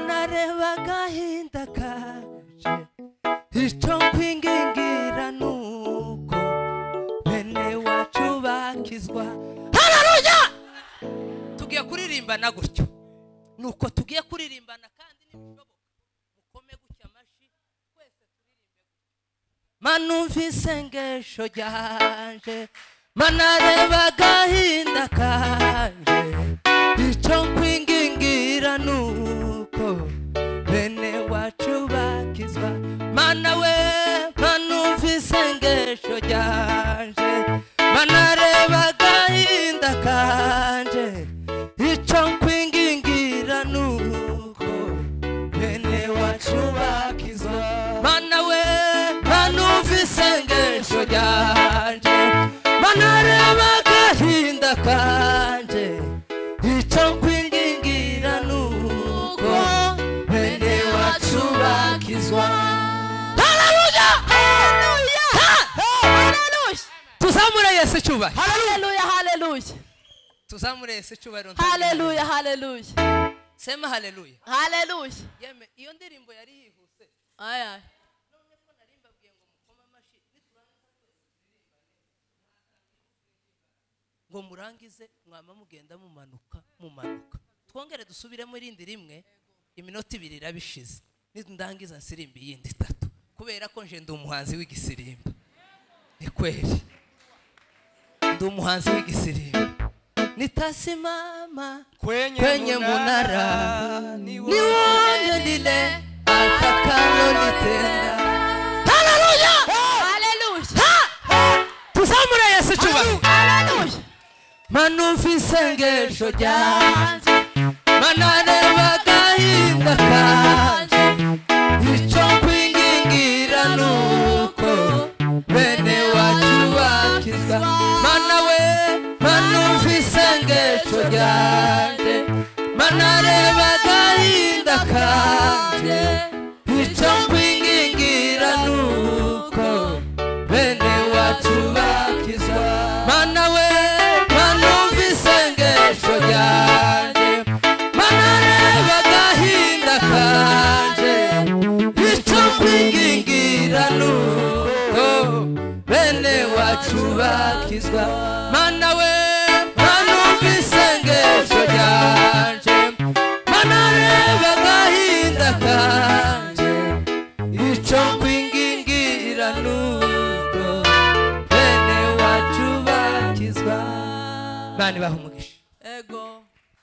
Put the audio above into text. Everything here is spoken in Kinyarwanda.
manareba agahinda kanje icyo nkwingingira nuko bene wacu bakizwa. Haleluya! Tugiye kuririmbana gutyo, nuko tugiye kuririmbana kandi nibishoboka mukome gutya amashi twese turirimbe. Manumvise isengesho ryanje manareba agahinda kanje icyo nkwingingira nuko bene wacu bakizwa. Mana we manumvise isengesho ryanje manareba agahinda kanje icyo nkwingingira nuko bene wacu bakizwa. Mana we manumvise isengesho ryanje manareba agahinda kanje icyo nkwingingira nuko bene wacu bakizwa. Haleluya! Haleluya! Haleluya! Tuzamure Yesu cyubahiro. Haleluya, haleluya. Tuzamure Yesu cyubahiro. Haleluya, haleluya. Sema haleluya. Haleluya. Yeme iyo ndirimbo yari yihuse. Aya. None ko narimbabwiye ngo mukoma amashi ngo murangize mwama mugenda mumanuka. Twongere dusubiremo irindi rimwe iminota 2 irabishize. Ndangiza nsirimba yindi 3 kubera ko nje ndi umuhanzi w'igisirimba. Ni kweli. Ndi umuhanzi w'igisirimba. Nitasimama kwenye munara nione lile atakalolitenda. Haleluya! Haleluya. Tuzamure Yesu cyubahiro. Haleluya. Manumvise isengesho ryanje manareba agahinda kanje icyo nkwingingira nuko bene wacu bakizwa. Mana we manumvise isengesho ryanje manareba agahinda kanje